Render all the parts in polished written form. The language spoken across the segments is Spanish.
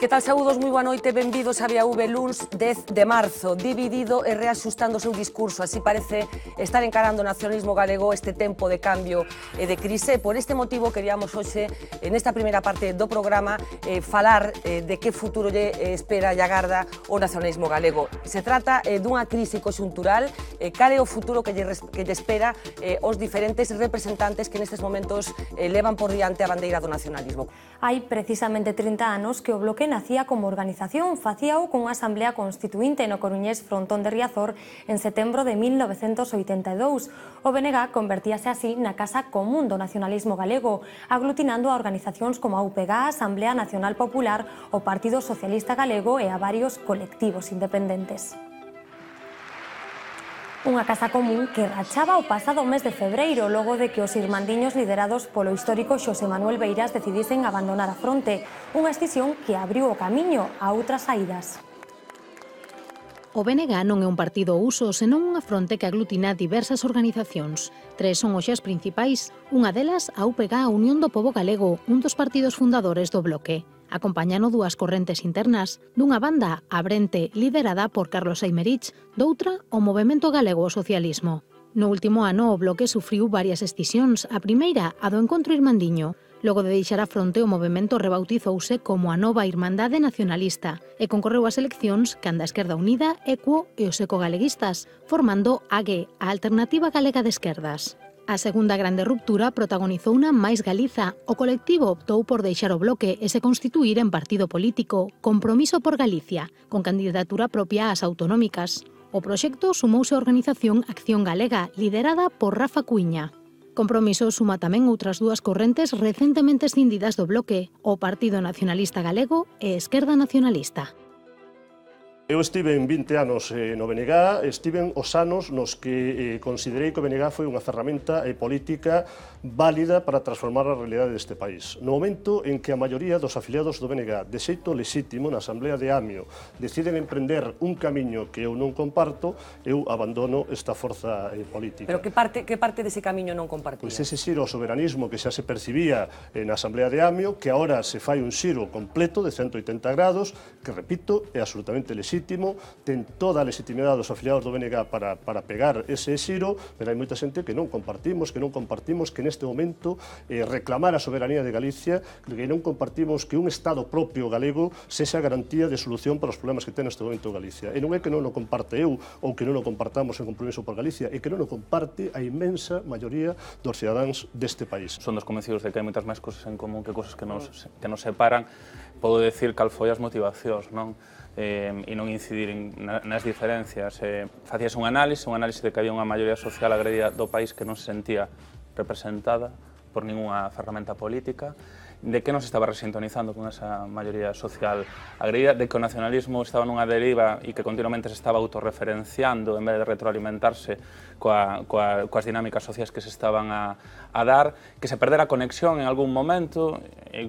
Que tal, saúdos, moi boa noite, benvidos a VAV luns 10 de marzo. Dividido e reaxustando o seu discurso, así parece estar encarando o nacionalismo galego este tempo de cambio e de crise. Por este motivo queríamos hoxe, nesta primeira parte do programa, falar de que futuro lle espera e agarda o nacionalismo galego. Se trata dunha crise conxuntural, cal é o futuro que lle espera os diferentes representantes que nestes momentos levan por diante a bandeira do nacionalismo. Hai precisamente 30 anos que o Bloque nacía como organización, facíao cunha asamblea constituinte no coruñés Frontón de Riazor en setembro de 1982. O BNG convertíase así na casa común do nacionalismo galego, aglutinando a organizacións como a UPG, Asamblea Nacional Popular, o Partido Socialista Galego e a varios colectivos independentes. Unha casa común que rachaba o pasado mes de febreiro, logo de que os irmandiños liderados polo histórico Xosé Manuel Beiras decidisen abandonar a fronte, unha escisión que abriu o camiño a outras saídas. O BNG non é un partido ao uso, senón unha fronte que aglutina diversas organizacións. Tres son hoxe as principais, unha delas a UPG, a Unión do Pobo Galego, un dos partidos fundadores do Bloque. Acompañano dúas correntes internas, dunha banda, a Brente, liderada por Carlos Aymerich, doutra, o Movemento Galego ao Socialismo. No último ano, o Bloque sufriu varias escisións, a primeira, a do Encontro Irmandiño. Logo de deixar a fronte, o movemento rebautizouse como a Nova Irmandade Nacionalista e concorreu ás eleccións canda a Esquerda Unida, ECUO e os ecogaleguistas, formando AGE, a Alternativa Galega de Esquerdas. A segunda grande ruptura protagonizou unha máis Galiza. O colectivo optou por deixar o Bloque e se constituir en partido político, Compromiso por Galicia, con candidatura propia ás autonómicas. O proxecto sumouse á organización Acción Galega, liderada por Rafa Cuíña. Compromiso suma tamén outras dúas correntes recentemente escindidas do Bloque, o Partido Nacionalista Galego e Esquerda Nacionalista. Eu estive en 20 anos no BNG, estive os anos nos que considerei que o BNG foi unha ferramenta política válida para transformar a realidade deste país. No momento en que a maioría dos afiliados do BNG, de xeito lexítimo, na Asamblea de Amio, deciden emprender un camiño que eu non comparto, eu abandono esta forza política. Pero que parte dese camiño non compartía? Pois ese xiro ao soberanismo que xa se percibía na Asamblea de Amio, que agora se fai un xiro completo de 180 grados, que, repito, é absolutamente lexítimo, ten toda a legitimidade dos afiliados do BNG para pegar ese xiro, pero hai moita xente que non compartimos, que neste momento reclamar a soberanía de Galicia, que non compartimos que un Estado propio galego sexa garantía de solución para os problemas que ten neste momento Galicia. E non é que non o comparte eu ou que non o compartamos en Compromiso por Galicia, é que non o comparte a inmensa maioría dos cidadáns deste país. Son dos convencidos de que hai moitas máis cosas en común que cosas que nos separan. Podo decir cal foi as motivacións, non? E non incidir nas diferencias. Facíase un análise de que había unha maioría social agredida do país que non se sentía representada por ningunha ferramenta política, de que non se estaba resintonizando con esa maioría social agredida, de que o nacionalismo estaba nunha deriva e que continuamente se estaba autorreferenciando en vez de retroalimentarse coas dinámicas sociais que se estaban a dar, que se perdera a conexión en algún momento,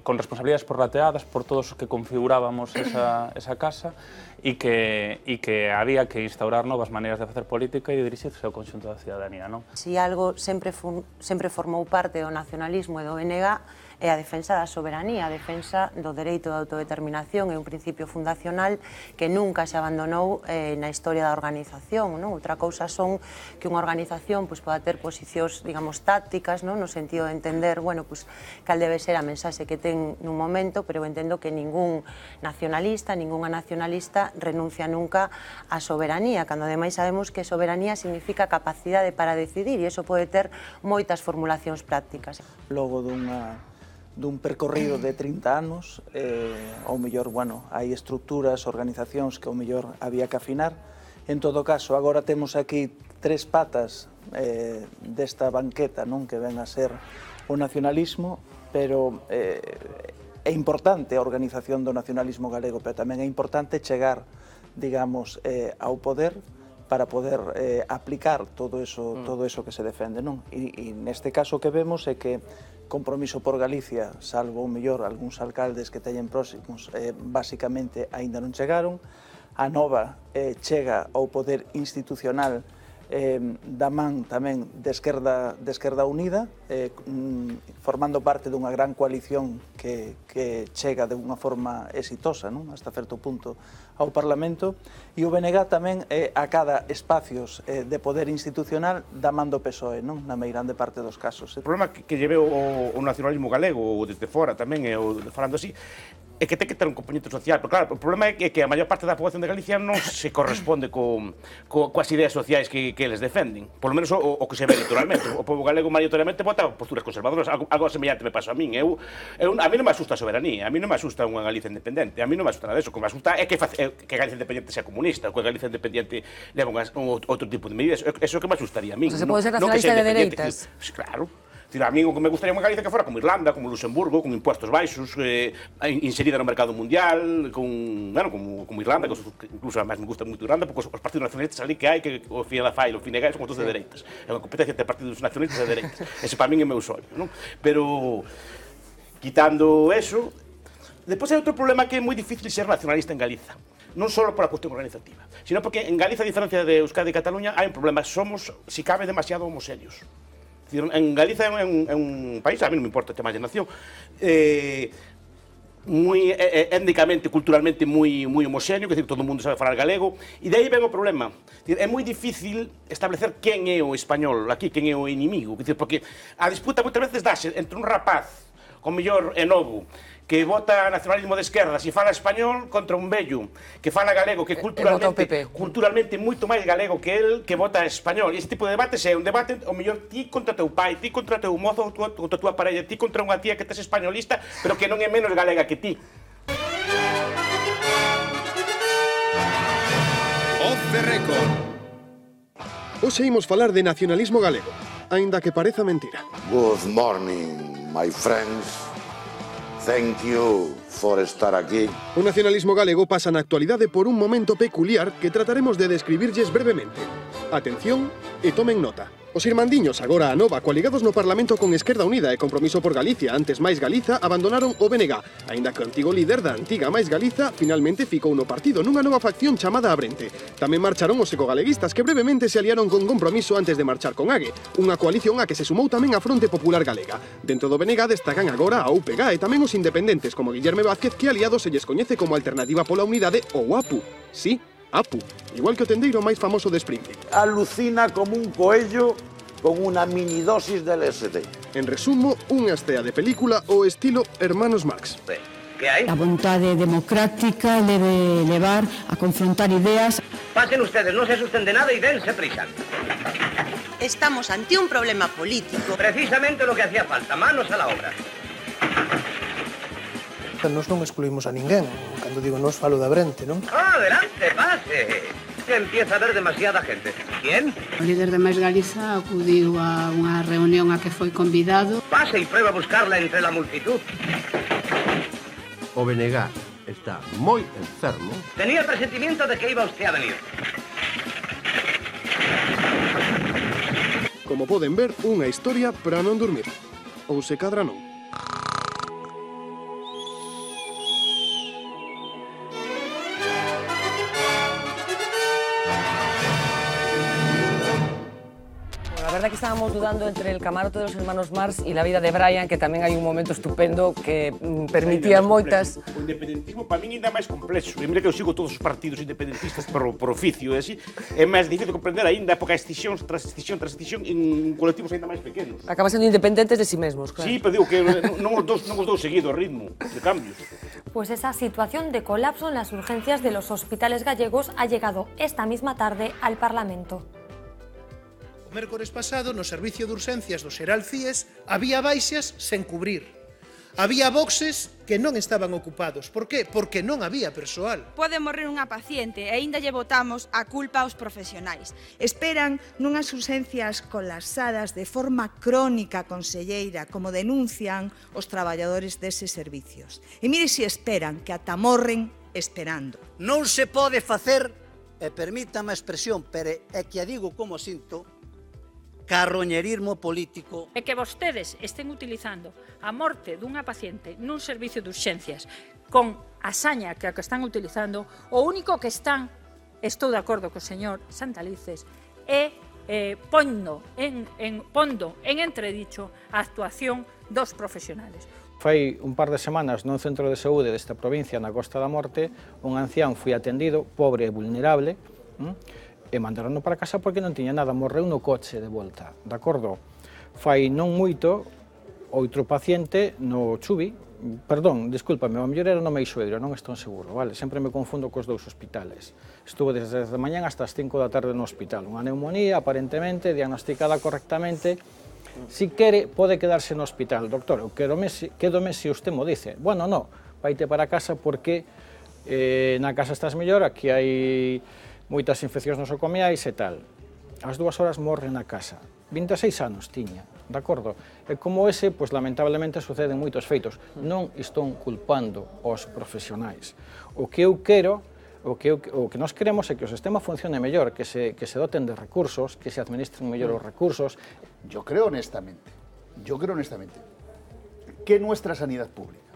con responsabilidades prorrateadas por todos os que configurábamos esa casa, e que había que instaurar novas maneiras de facer política e de dirixirse ao conxunto da cidadanía, non? Si algo sempre formou parte do nacionalismo e do BNG é a defensa da soberanía, a defensa do dereito de autodeterminación, é un principio fundacional que nunca se abandonou na historia da organización, non? Outra cousa son que unha organización poda ter posicións, digamos, tácticas, non? No sentido de entender, bueno, cal debe ser a mensaxe que ten nun momento, pero eu entendo que ningún nacionalista, ningunha nacionalista renuncia nunca á soberanía, cando ademais sabemos que soberanía significa capacidade para decidir, e iso pode ter moitas formulacións prácticas. Logo dun percorrido de 30 anos, ao mellor, hai estructuras, organizacións que ao mellor había que afinar. En todo caso, agora temos aquí tres patas desta banqueta, non, que ven a ser o nacionalismo, pero é importante a organización do nacionalismo galego, pero tamén é importante chegar, digamos, ao poder para poder aplicar todo eso que se defende, non? E neste caso o que vemos é que Compromiso por Galicia, salvo o mellor algúns alcaldes que teñen próximos, basicamente aínda non chegaron. A Nova chega ao poder institucional da man tamén de Esquerda Unida, formando parte dunha gran coalición que chega de unha forma exitosa, hasta certo punto, ao Parlamento, e o BNG tamén acada espacios de poder institucional da man do PSOE, na meirande parte dos casos. O problema que lleve o nacionalismo galego, ou desde fora tamén, falando así, é que ten que ter un componente social, pero claro, o problema é que a maior parte da poboación de Galicia non se corresponde coas ideas sociais que eles defenden, por lo menos o que se ve electoralmente. O povo galego maioritariamente vota posturas conservadoras, algo semellante me pasa a min. A mí non me asusta a soberanía, a mí non me asusta unha Galicia independente, a mí non me asusta nada disso, o que me asusta é que Galicia independente sea comunista, ou que Galicia independente leva outro tipo de medidas, eso é o que me asustaría a min. O sea, se pode ser nacionalista de dereitas. Claro. A mí o que me gustaría unha Galicia que fora como Irlanda, como Luxemburgo, con impuestos baixos, inserida no mercado mundial, como Irlanda, que incluso además me gusta moito Irlanda, porque os partidos nacionalistas ali que hai, que o FIA da FAI, o FINEGA, son todos de dereitas. É unha competencia entre partidos nacionalistas e de dereitas. Ese para min é o meu sonho, non? Pero, quitando eso, depois hai outro problema que é moi difícil ser nacionalista en Galiza. Non só pola cuestión organizativa, sino porque en Galiza, a diferencia de Euskadi e Cataluña, hai un problema, somos, si cabe, demasiado homoxéneos. En Galiza é un país, a mí non me importa o tema de nación, moi étnicamente, culturalmente moi homoxéneo, que todo o mundo sabe falar galego, e de aí ven o problema. É moi difícil establecer quen é o español aquí, quen é o inimigo, porque a disputa moitas veces dáse entre un rapaz, con mellor e novo, que vota nacionalismo de esquerdas e fala español contra un vello que fala galego, que culturalmente moito máis galego que el, que vota español. E ese tipo de debates é un debate, o mellor, ti contra teu pai, ti contra teu mozo, contra tua parella, ti contra unha tía que tes españolista, pero que non é menos galega que ti. Off the record. Hoxe imos falar de nacionalismo galego, aínda que pareza mentira. Good morning, my friends. Thank you for estar aquí. O nacionalismo galego pasa na actualidade por un momento peculiar que trataremos de describirlles brevemente. Atención e tomen nota. Os irmandiños, agora a nova, coaligados no Parlamento con Esquerda Unida e Compromiso por Galicia, antes Máis Galiza, abandonaron o BNG, aínda que o antigo líder da antiga Máis Galiza finalmente ficou no partido nunha nova facción chamada Abrente. Tamén marcharon os ecogaleguistas, que brevemente se aliaron con Compromiso antes de marchar con AGE, unha coalición a que se sumou tamén a Fronte Popular Galega. Dentro do BNG destacan agora a UPG e tamén os independentes, como Guillerme Vázquez, que aliados se lles coñece como Alternativa pola Unidade ou APU. Sí, APU, igual que o tendeiro máis famoso de Springfield. Alucina como un coello con unha minidosis de LSD. En resumo, unha estea de película o estilo Hermanos Marx. ¿Qué hay? La vontade democrática debe levar a confrontar ideas. Pasen ustedes, no se asusten de nada y dense prisa. Estamos ante un problema político. Precisamente lo que hacía falta, manos a la obra. Nos non excluímos a ninguén. Cando digo nos, falo da Abrente, non? Adelante, pase. Que empieza a haber demasiada gente. ¿Quién? O líder de Máis Galiza acudiu a unha reunión a que foi convidado. Pase y prueba a buscarla entre la multitud. O BNG está moi enfermo. Tenía el presentimiento de que iba usted a venir. Como poden ver, unha historia para non dormir. Ou se cadra non. La verdad que estábamos dudando entre el camarote de los hermanos Marx y la vida de Brian, que tamén hai un momento estupendo que permitía moitas... O independentismo para min ainda máis complexo. E mira que eu sigo todos os partidos independentistas por oficio, e así é máis difícil comprender aínda porque escisión tras escisión en colectivos aínda máis pequenos. Acaban sendo independentes de sí mesmos, claro. Sí, pero digo que non os dous seguido o ritmo de cambios. Pues esa situación de colapso en las urgencias de los hospitales gallegos ha llegado esta misma tarde al Parlamento. O mércores pasado, no servicio de urxencias do Xeral CIES, había baixas sen cubrir. Había boxes que non estaban ocupados. Por qué? Porque non había persoal. Pode morrer unha paciente e aínda lle botamos a culpa aos profesionais. Esperan nunhas urxencias colapsadas de forma crónica, conselleira, como denuncian os traballadores deses servicios. E mire se esperan, que ata morren esperando. Non se pode facer, e permítame a expresión, pero é que a digo como sinto, carroñerismo político. É que vostedes estén utilizando a morte dunha paciente nun servicio de urxencias con a saña que están utilizando, o único que están, estou de acordo co señor Santalices, é pondo en entredicho a actuación dos profesionales. Fai un par de semanas nun centro de saúde desta provincia, na Costa da Morte, un ancián foi atendido, pobre e vulnerable, e mandaron para casa porque non tiña nada, morreu no coche de volta, de acordo? Fai non moito, outro paciente no Chubi, perdón, discúlpame, o mellor era no Meixoeiro, non estou seguro, vale? Sempre me confundo cos dous hospitales. Estuve desde a mañán hasta as 5 da tarde no hospital, unha neumonía, aparentemente, diagnosticada correctamente. Si quere, pode quedarse no hospital. Doctor, eu quédome se usted mo dice. Bueno, no, vaite para casa porque na casa estás mellor, aquí hai moitas infeccións nosocomiais e tal. Ás 2 horas morre na casa. 26 anos tiña, de acordo? E como ese, pois lamentablemente suceden moitos feitos. Non estou culpando os profesionais. O que eu quero, o que nós queremos é que o sistema funcione mellor, que se doten de recursos, que se administren mellor os recursos. Yo creo honestamente que nuestra sanidad pública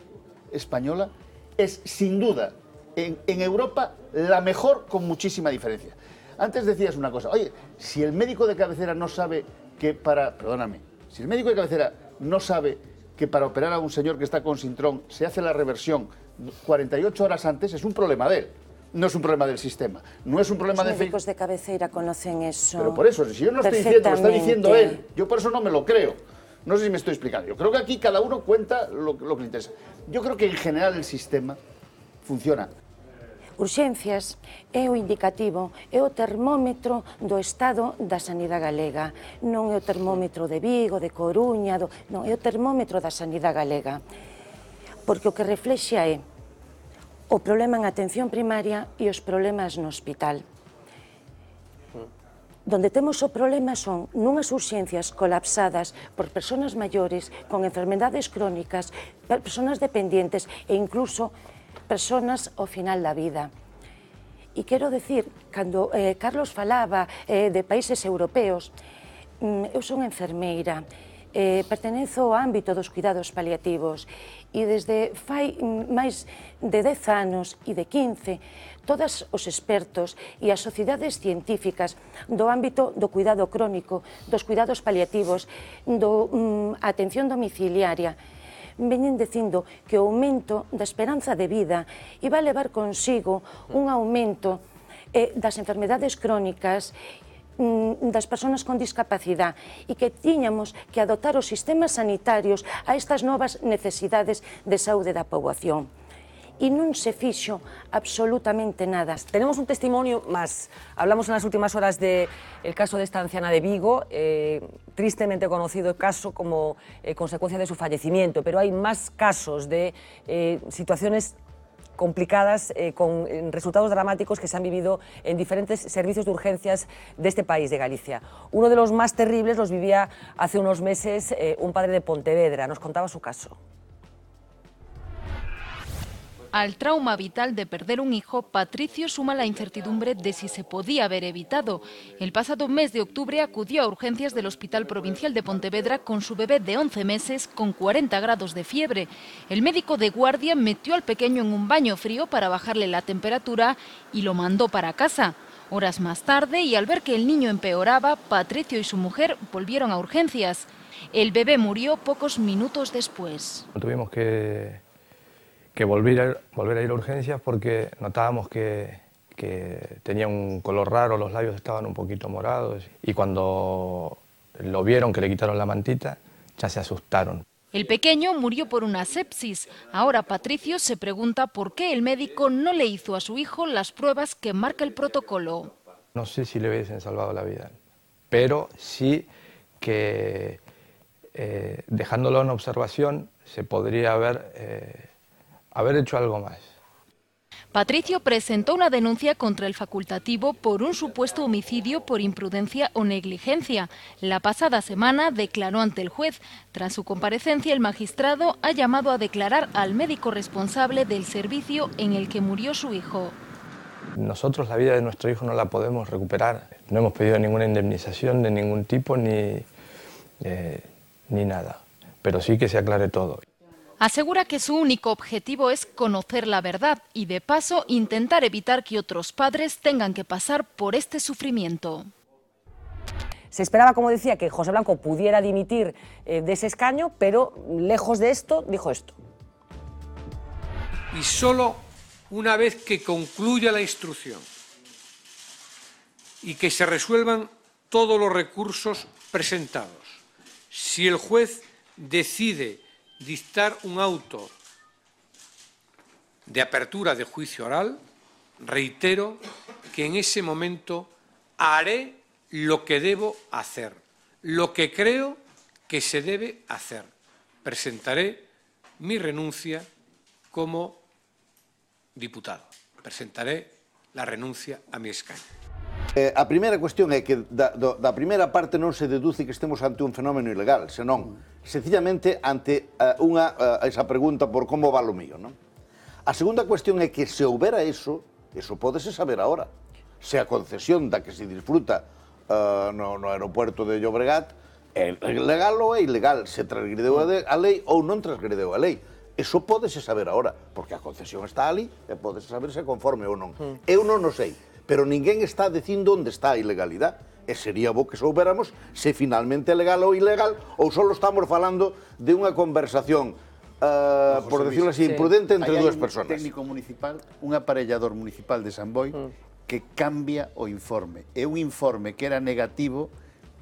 española es sin duda en Europa la mejor con muchísima diferencia. Antes decías una cosa, oye, si el médico de cabecera no sabe que si el médico de cabecera no sabe que para operar a un señor que está con Sintrón se hace la reversión 48 horas antes, es un problema de él. No es un problema del sistema, no es un problema de... Los médicos de cabecera conocen eso. Pero por eso, si yo no estoy diciendo, lo está diciendo él, yo por eso no me lo creo. No sé si me estoy explicando. Yo creo que aquí cada uno cuenta lo que le interesa. Yo creo que en general el sistema funciona. Urxencias é o indicativo, é o termómetro do estado da sanidade galega. Non é o termómetro de Vigo, de Coruña, non, é o termómetro da sanidade galega. Porque o que reflexa é o problema en atención primaria e os problemas no hospital. Donde temos o problema son nunhas urxencias colapsadas por persoas maiores con enfermedades crónicas, persoas dependientes e incluso persoas ao final da vida. E quero dicir, cando Carlos falaba de países europeos, eu son enfermeira, pertenezo ao ámbito dos cuidados paliativos e desde fai máis de 10 anos e de 15 todos os expertos e as sociedades científicas do ámbito do cuidado crónico, dos cuidados paliativos, da atención domiciliaria veñen dicindo que o aumento da esperanza de vida iba a levar consigo un aumento das enfermedades crónicas das persoas con discapacidade e que tiñamos que adoptar os sistemas sanitarios a estas novas necesidades de saúde da poboación. Y non se fixo absolutamente nada. Tenemos un testimonio más. Hablamos en las últimas horas del caso de esta anciana de Vigo, tristemente conocido el caso como consecuencia de su fallecimiento, pero hay más casos de situaciones complicadas con resultados dramáticos que se han vivido en diferentes servicios de urgencias de este país, de Galicia. Uno de los más terribles los vivía hace unos meses un padre de Pontevedra. Nos contaba su caso. Al trauma vital de perder un hijo, Patricio suma la incertidumbre de si se podía haber evitado. El pasado mes de octubre acudió a urgencias del Hospital Provincial de Pontevedra con su bebé de 11 meses con 40 grados de fiebre. El médico de guardia metió al pequeño en un baño frío para bajarle la temperatura y lo mandó para casa. Horas más tarde, y al ver que el niño empeoraba, Patricio y su mujer volvieron a urgencias. El bebé murió pocos minutos después. Tuvimos que volver a ir a urgencias porque notábamos que tenía un color raro, los labios estaban un poquito morados y cuando lo vieron que le quitaron la mantita ya se asustaron. El pequeño murió por una sepsis. Ahora Patricio se pregunta por qué el médico no le hizo a su hijo las pruebas que marca el protocolo. No sé si le hubiesen salvado la vida, pero sí que dejándolo en observación se podría haber hecho algo más. Patricio presentó una denuncia contra el facultativo por un supuesto homicidio por imprudencia o negligencia. La pasada semana declaró ante el juez. Tras su comparecencia, el magistrado ha llamado a declarar al médico responsable del servicio en el que murió su hijo. Nosotros la vida de nuestro hijo no la podemos recuperar. No hemos pedido ninguna indemnización de ningún tipo ni nada, pero sí que se aclare todo. Asegura que su único objetivo es conocer la verdad y, de paso, intentar evitar que otros padres tengan que pasar por este sufrimiento. Se esperaba, como decía, que José Blanco pudiera dimitir de ese escaño, pero lejos de esto, dijo esto. Y solo una vez que concluya la instrucción y que se resuelvan todos los recursos presentados, si el juez decide dictar un auto de apertura de juicio oral, reitero que en ese momento haré lo que debo hacer, lo que creo que se debe hacer. Presentaré mi renuncia como diputado. Presentaré la renuncia a mi escaño. A primeira cuestión é que da primeira parte non se deduce que estemos ante un fenómeno ilegal, senón, sencillamente, ante esa pregunta por como va lo mío, non? A segunda cuestión é que se houbera eso pódese saber agora. Se a concesión da que se disfruta no aeropuerto de Llobregat é legal ou é ilegal, se transgredeu a lei ou non transgredeu a lei. Eso pódese saber agora, porque a concesión está ali e pódese saber se conforme ou non. Eu non o sei, pero ninguén está dicindo onde está a ilegalidade. E sería bo que soubéramos se finalmente é legal ou ilegal, ou só estamos falando de unha conversación, por decirlo así, imprudente entre dúas persoas. Hai un técnico municipal, un aparellador municipal de San Boi, que cambia o informe. E un informe que era negativo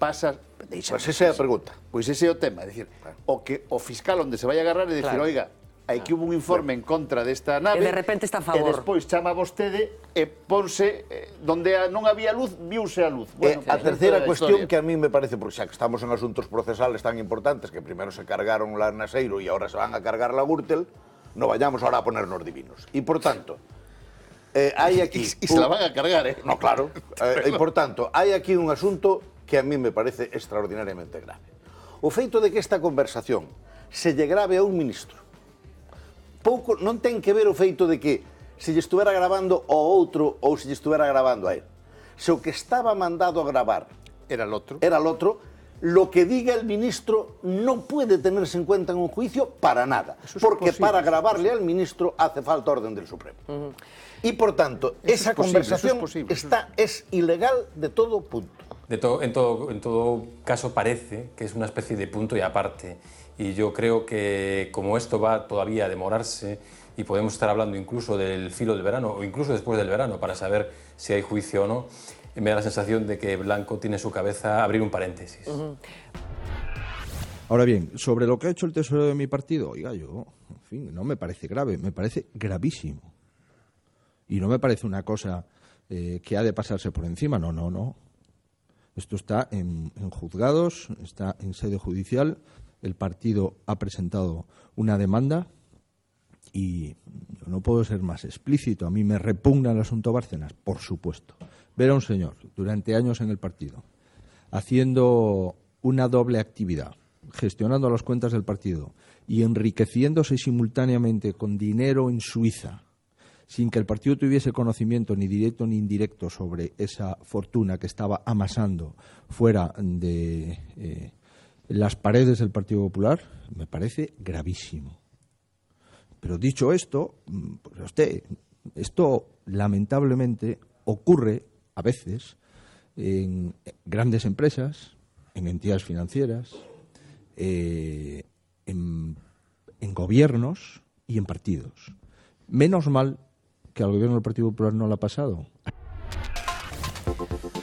pasa... Pois esa é a pregunta. Pois ese é o tema, é dicir, o que o fiscal onde se vai a agarrar é dicir, oiga, aquí hubo un informe en contra desta nave, e de repente está a favor. E despois chama vostede e ponse donde non había luz, viuse a luz. Bueno, a terceira cuestión que a mí me parece, porque xa que estamos en asuntos procesales tan importantes que primero se cargaron la Naseiro e ahora se van a cargar la Gürtel, no vayamos ahora a ponernos divinos. E por tanto, hai aquí... E se la van a cargar, No, claro. E por tanto, hai aquí un asunto que a mí me parece extraordinariamente grave. O feito de que esta conversación se lle grave a un ministro pouco non ten que ver o feito de que se lle estuvera grabando ao outro ou se lle estuvera grabando a él. Se o que estaba mandado a grabar era el otro, lo que diga el ministro non puede tenerse en cuenta en un juicio para nada, porque para grabarle al ministro hace falta orden del Supremo. Y por tanto, esa conversación es ilegal de todo punto. En todo caso parece que es una especie de punto y aparte. Y yo creo que como esto va todavía a demorarse y podemos estar hablando incluso del filo del verano o incluso después del verano para saber si hay juicio o no, me da la sensación de que Blanco tiene en su cabeza abrir un paréntesis. Ahora bien, sobre lo que ha hecho el tesorero de mi partido, oiga, yo, en fin, no me parece grave, me parece gravísimo. Y no me parece una cosa que ha de pasarse por encima, no. Esto está en juzgados, está en sede judicial. El partido ha presentado una demanda y yo no puedo ser más explícito. A mí me repugna el asunto Bárcenas, por supuesto. Ver a un señor durante años en el partido haciendo una doble actividad, gestionando las cuentas del partido y enriqueciéndose simultáneamente con dinero en Suiza, sin que el partido tuviese conocimiento ni directo ni indirecto sobre esa fortuna que estaba amasando fuera de las paredes del Partido Popular, me parece gravísimo. Pero dicho esto, pues esto lamentablemente ocurre a veces en grandes empresas, en entidades financieras, en gobiernos y en partidos. Menos mal que al gobierno del Partido Popular no le ha pasado.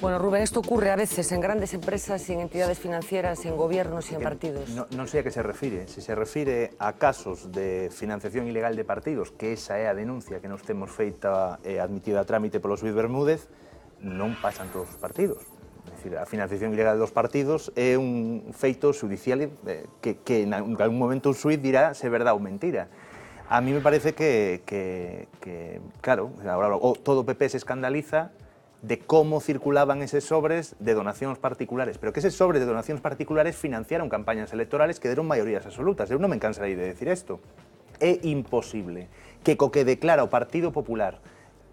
Bueno, Rubén, esto ocurre a veces en grandes empresas y en entidades financieras, en gobiernos y en partidos. Non sei a que se refire. Se se refire a casos de financiación ilegal de partidos, que esa é a denuncia que nos temos feita e admitida a trámite polo Luís Bermúdez, non pasan todos os partidos. É dicir, a financiación ilegal dos partidos é un feito judicial que en algún momento un xuiz dirá se é verdade ou mentira. A mí me parece que claro, ahora todo o PP se escandaliza de cómo circulaban esos sobres de donacións particulares, pero que esos sobres de donacións particulares financiaron campañas electorales que deron maiorías absolutas. Eu non me cansarei de decir isto. É imposible que co que declara o Partido Popular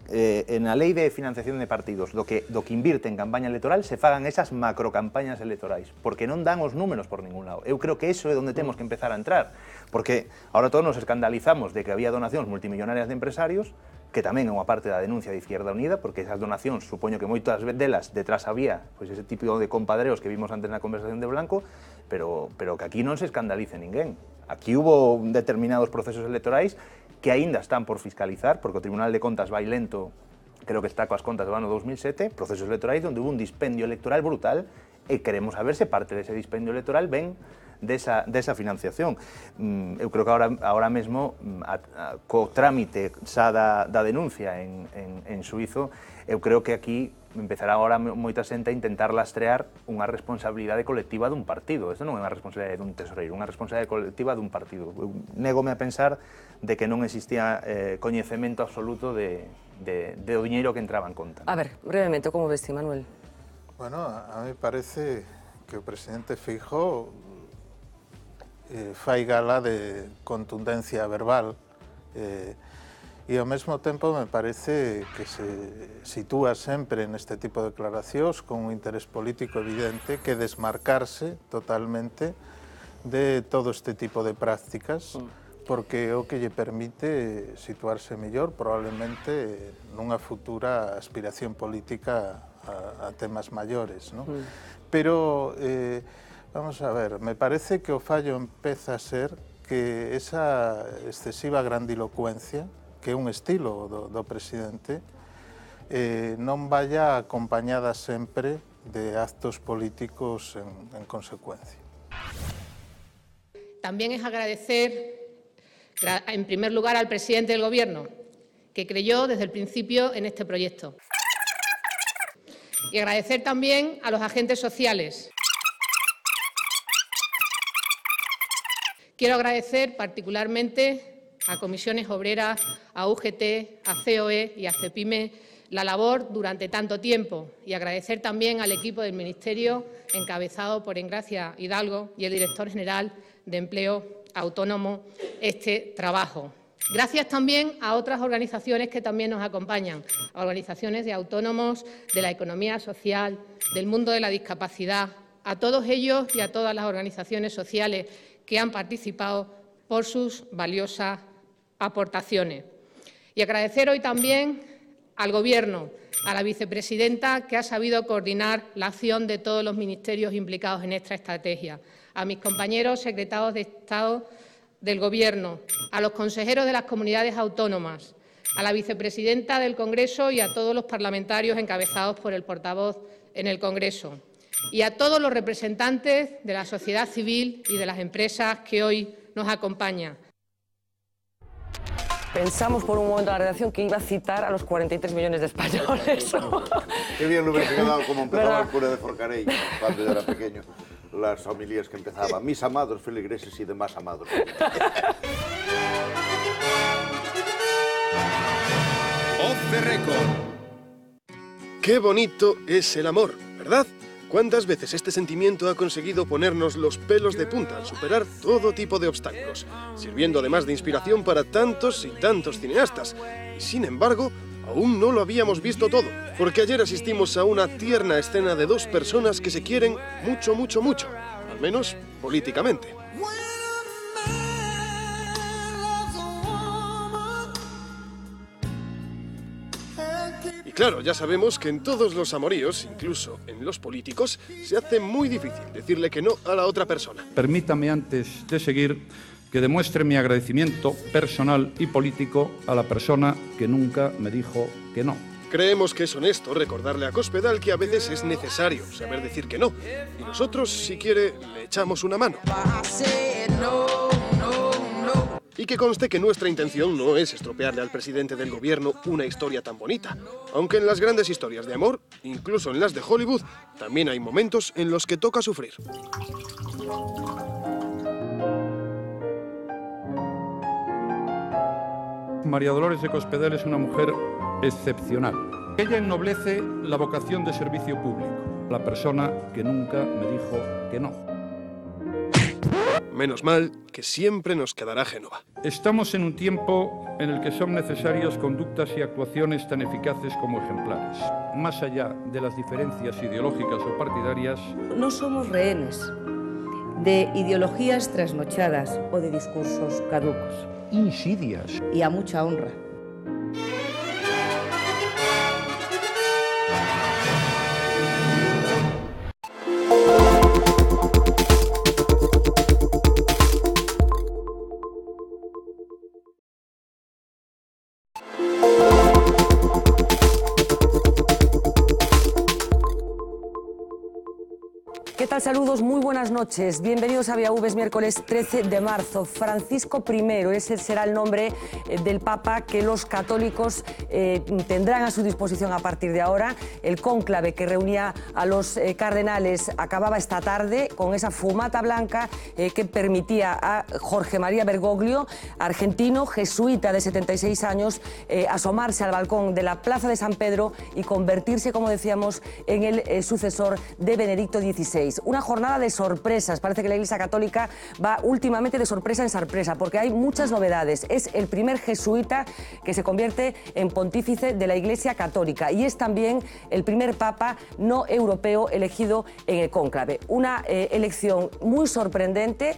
en a lei de financiación de partidos do que invirte en campaña electoral se fagan esas macrocampañas electorais, porque non dan os números por ningún lado. Eu creo que eso é onde temos que empezar a entrar, porque ahora todos nos escandalizamos de que había donacións multimillonarias de empresarios, que tamén é unha parte da denuncia de Izquierda Unida, porque esas donacións, supoño que moitas delas detrás había pois ese tipo de compadreos que vimos antes na conversación de Blanco, pero que aquí non se escandalice ninguén. Aquí hubo determinados procesos electorais que aínda están por fiscalizar, porque o Tribunal de Contas vai lento, creo que está coas contas do ano 2007, procesos electorais onde hubo un dispendio electoral brutal e queremos saber se parte dese dispendio electoral ven desa financiación. Eu creo que ahora mesmo, co trámite xa da denuncia en suizo, eu creo que aquí empezará agora moita xente a intentar lastrear unha responsabilidade colectiva dun partido. Isto non é unha responsabilidade dun tesoreiro, unha responsabilidade colectiva dun partido. Eu négome a pensar de que non existía coñecemento absoluto do diñeiro que entraba en conta. A ver, brevemente, como ves, Manuel? Bueno, a mí parece que o presidente Feijóo fai gala de contundencia verbal e ao mesmo tempo me parece que se sitúa sempre neste tipo de declaracións con un interés político evidente que desmarcarse totalmente de todo este tipo de prácticas porque é o que lle permite situarse mellor probablemente nunha futura aspiración política a temas maiores, ¿no? Pero, vamos a ver, me parece que o fallo empeza a ser que esa excesiva grandilocuencia, que é un estilo do presidente, non vaya acompañada sempre de actos políticos en consecuencia. También es agradecer, en primer lugar, al presidente del Gobierno, que creyó desde el principio en este proyecto. Y agradecer también a los agentes sociales. Quiero agradecer particularmente a Comisiones Obreras, a UGT, a COE y a CEPIME la labor durante tanto tiempo y agradecer también al equipo del Ministerio encabezado por Engracia Hidalgo y el director general de Empleo Autónomo este trabajo. Gracias también a otras organizaciones que también nos acompañan, a organizaciones de autónomos, de la economía social, del mundo de la discapacidad, a todos ellos y a todas las organizaciones sociales que han participado por sus valiosas aportaciones. Y agradecer hoy también al Gobierno, a la vicepresidenta que ha sabido coordinar la acción de todos los ministerios implicados en esta estrategia, a mis compañeros secretarios de Estado del Gobierno, a los consejeros de las comunidades autónomas, a la vicepresidenta del Congreso y a todos los parlamentarios encabezados por el portavoz en el Congreso, y a todos los representantes de la sociedad civil y de las empresas que hoy nos acompañan. Pensamos por un momento en la redacción que iba a citar a los 43 millones de españoles. Qué bien lo hubiese quedado como empezaba el cura de Forcarell, cuando yo era pequeño. Las homilías que empezaba, mis amados feligreses y demás amados. Off the record. Qué bonito es el amor, ¿verdad? ¿Cuántas veces este sentimiento ha conseguido ponernos los pelos de punta al superar todo tipo de obstáculos, sirviendo además de inspiración para tantos y tantos cineastas? Y sin embargo, aún no lo habíamos visto todo, porque ayer asistimos a una tierna escena de dos personas que se quieren mucho, mucho, mucho, al menos políticamente. Y claro, ya sabemos que en todos los amoríos, incluso en los políticos, se hace muy difícil decirle que no a la otra persona. Permítame, antes de seguir, que demuestre mi agradecimiento personal y político a la persona que nunca me dijo que no. Creemos que es honesto recordarle a Cospedal que a veces es necesario saber decir que no, y nosotros, si quiere, le echamos una mano. Y que conste que nuestra intención no es estropearle al presidente del gobierno una historia tan bonita, aunque en las grandes historias de amor, incluso en las de Hollywood, también hay momentos en los que toca sufrir. María Dolores de Cospedal es una mujer excepcional. Ella ennoblece la vocación de servicio público, la persona que nunca me dijo que no. Menos mal que siempre nos quedará Génova. Estamos en un tiempo en el que son necesarias conductas y actuaciones tan eficaces como ejemplares. Más allá de las diferencias ideológicas o partidarias, no somos rehenes de ideologías trasnochadas o de discursos caducos. Insidias. Y a mucha honra. tal? Saludos, muy buenas noches. Bienvenidos a Vía V, es miércoles 13 de marzo. Francisco I, ese será el nombre del Papa que los católicos tendrán a su disposición a partir de ahora. El cónclave que reunía a los cardenales acababa esta tarde con esa fumata blanca que permitía a Jorge María Bergoglio, argentino, jesuita de 76 años, asomarse al balcón de la Plaza de San Pedro y convertirse, como decíamos, en el sucesor de Benedicto XVI. Una jornada de sorpresas. Parece que la Iglesia Católica va últimamente de sorpresa en sorpresa, porque hay muchas novedades. Es el primer jesuita que se convierte en pontífice de la Iglesia Católica y es también el primer papa no europeo elegido en el cónclave. Una elección muy sorprendente,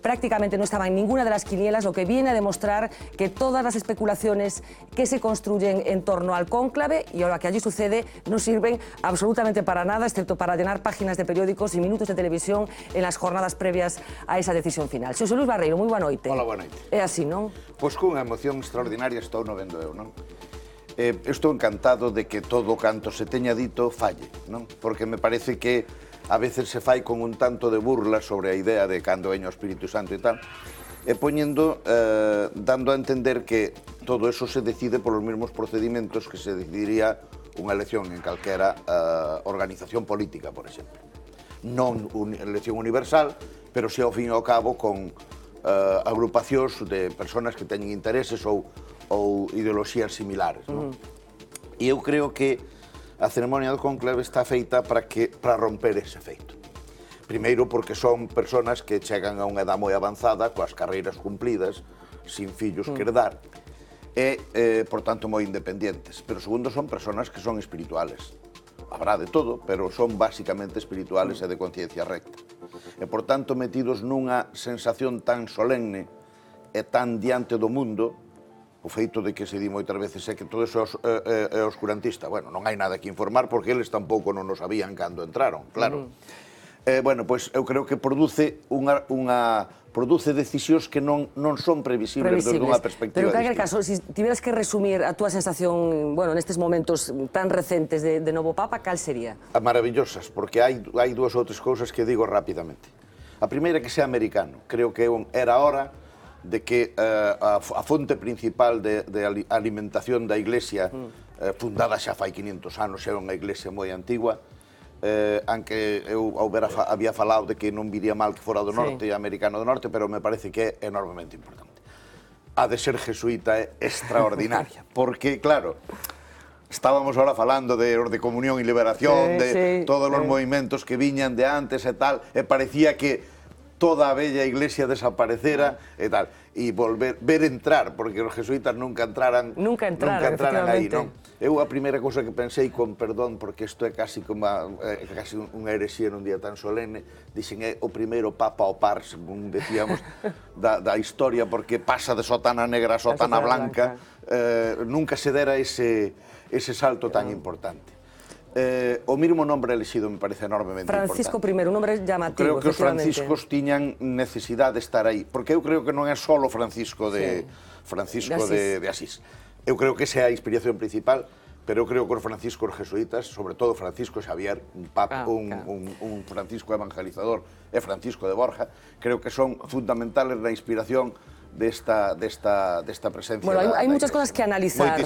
prácticamente no estaba en ninguna de las quinielas, lo que viene a demostrar que todas las especulaciones que se construyen en torno al cónclave y a lo que allí sucede no sirven absolutamente para nada, excepto para llenar páginas de periódicos y minutos de televisión en las jornadas previas a esa decisión final. Xosé Luis Barreiro, moi boa noite. Hola, boa noite. É así, non? Pois cunha emoción extraordinaria estou no vendo eu, non? Estou encantado de que todo canto se teña dito falle, non? Porque me parece que a veces se fai con un tanto de burla sobre a idea de cando veño o Espírito Santo e tal, e poñendo, dando a entender que todo eso se decide polos mesmos procedimentos que se decidiría unha elección en calquera organización política, por exemplo. Non unha elección universal, pero si ao fin e ao cabo con agrupacións de persoas que teñen intereses ou ideoloxías similares. E eu creo que a ceremonia do conclave está feita para romper ese feito. Primeiro porque son persoas que chegan a unha edad moi avanzada, coas carreiras cumplidas, sin fillos que herdar, e, por tanto, moi independentes. Pero segundo, son persoas que son espirituales. Habrá de todo, pero son básicamente espirituales e de conciencia recta. E, por tanto, metidos nunha sensación tan solemne e tan diante do mundo, o feito de que se di moitas veces é que todo eso é oscurantista. Bueno, non hai nada que informar porque eles tampouco non o sabían cando entraron, claro. Bueno, pois eu creo que produce decisións que non son previsibles desde unha perspectiva distinta. Pero en calquer caso, se tiveras que resumir a túa sensación, bueno, nestes momentos tan recentes de novo Papa, cal sería? Maravillosas, porque hai dúas ou tres cousas que digo rapidamente. A primeira é que sea americano. Creo que era hora de que a fonte principal de alimentación da Iglesia, fundada xa fai 500 anos, é unha iglesia moi antigua, aunque eu había falado de que non viría mal que fora do norte, americano do norte, pero me parece que é enormemente importante. A de ser jesuita é extraordinaria, porque, claro, estábamos ahora falando de Comunión e Liberación, de todos os movimentos que viñan de antes e tal, e parecía que toda a bella iglesia desaparecera e tal, e ver entrar, porque os jesuitas nunca entraran aí, non? Eu a primeira cousa que pensei, con perdón, porque isto é casi unha herexía nun día tan solene, dixen é o primeiro papa ao par, según decíamos, da historia, porque pasa de sotana negra a sotana blanca, nunca se dera ese salto tan importante. O mesmo nombre elegido me parece enormemente Francisco importante. I, un nombre llamativo, creo que os franciscos tiñan necesidade de estar aí, porque eu creo que non é solo Francisco de Asís. Eu creo que esa é a inspiración principal, pero eu creo que os franciscos jesuitas, sobre todo Francisco Xavier, un Francisco evangelizador, e Francisco de Borja, creo que son fundamentales na inspiración desta presencia. Bueno, hay muchas cosas que analizar,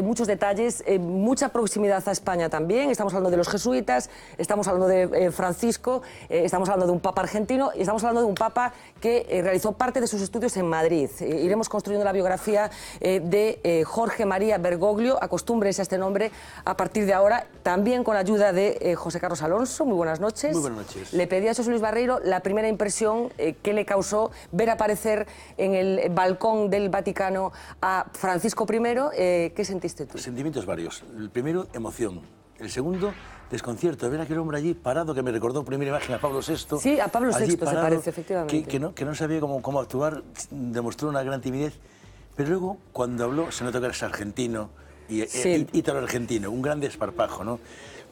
muchos detalles, mucha proximidad a España también. Estamos hablando de los jesuitas, estamos hablando de Francisco, estamos hablando de un papa argentino y estamos hablando de un papa que realizó parte de sus estudios en Madrid. Iremos construyendo la biografía de Jorge María Bergoglio, acostúmbrese a este nombre a partir de ahora, también con la ayuda de José Carlos Alonso. Muy buenas noches. Muy buenas noches. Le pedí a Xosé Luis Barreiro la primera impresión que le causó ver aparecer en el balcón del Vaticano a Francisco I. ¿Qué sentiste tú? Sentimientos varios. El primero, emoción. El segundo, desconcierto. Ver a aquel hombre allí parado, que me recordó en primera imagen a Pablo VI. Sí, a Pablo VI parado, se parece, efectivamente. Que no sabía cómo actuar, demostró una gran timidez. Pero luego, cuando habló, se notó que era argentino, ítalo-argentino, un gran desparpajo, ¿no?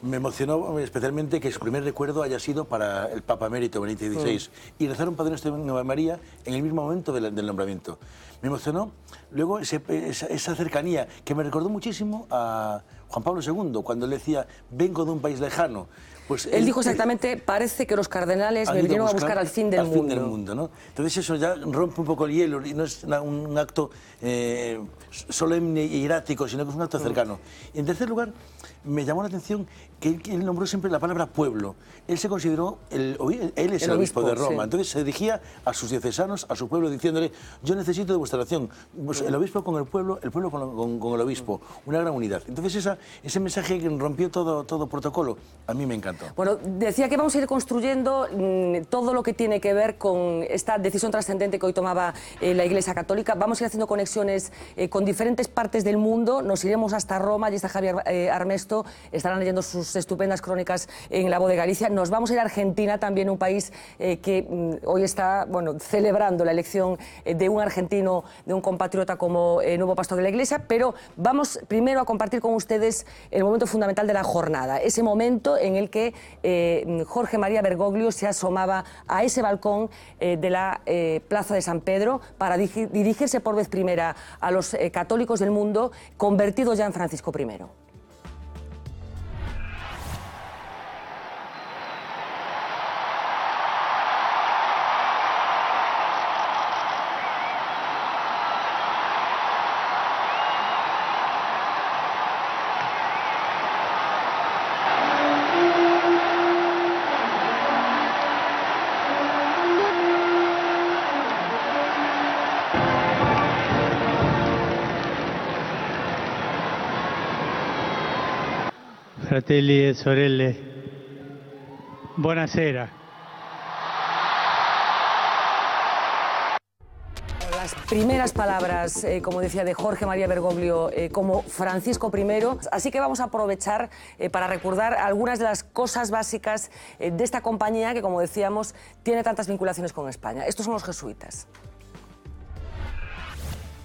Me emocionó especialmente que su primer recuerdo haya sido para el Papa Emérito Benedicto XVI y rezar un Padre Nuestro de Nueva María en el mismo momento del nombramiento. Me emocionó luego esa cercanía que me recordó muchísimo a Juan Pablo II, cuando él decía, vengo de un país lejano. Pues él dijo exactamente, parece que los cardenales me vinieron a buscar al fin del mundo. ¿no? Entonces eso ya rompe un poco el hielo y no es un acto solemne y hierático, sino que es un acto cercano. Y en tercer lugar, me llamó la atención que él nombró siempre la palabra pueblo. Él se consideró, él es el obispo de Roma, sí. Entonces se dirigía a sus diocesanos, a su pueblo, diciéndole, yo necesito de vuestra oración. Pues el obispo con el pueblo con el obispo, una gran unidad. Entonces ese mensaje que rompió todo protocolo, a mí me encantó. Bueno, decía que vamos a ir construyendo todo lo que tiene que ver con esta decisión trascendente que hoy tomaba la Iglesia Católica. Vamos a ir haciendo conexiones con diferentes partes del mundo, nos iremos hasta Roma, allí está Javier Armesto, estarán leyendo sus estupendas crónicas en La Voz de Galicia. Nos vamos a ir a Argentina, también un país que hoy está celebrando la elección de un argentino, de un compatriota como nuevo pastor de la Iglesia, pero vamos primero a compartir con ustedes el momento fundamental de la jornada, ese momento en el que Jorge María Bergoglio se asomaba a ese balcón de la Plaza de San Pedro para dirigirse por vez primera a los católicos del mundo, convertidos ya en Francisco I. Fratelli e sorelle, buonasera. Las primeras palabras, como decía, de Jorge María Bergoglio como Francisco I. Así que vamos a aprovechar para recordar algunas de las cosas básicas de esta compañía que, como decíamos, tiene tantas vinculaciones con España. Estos son los jesuitas.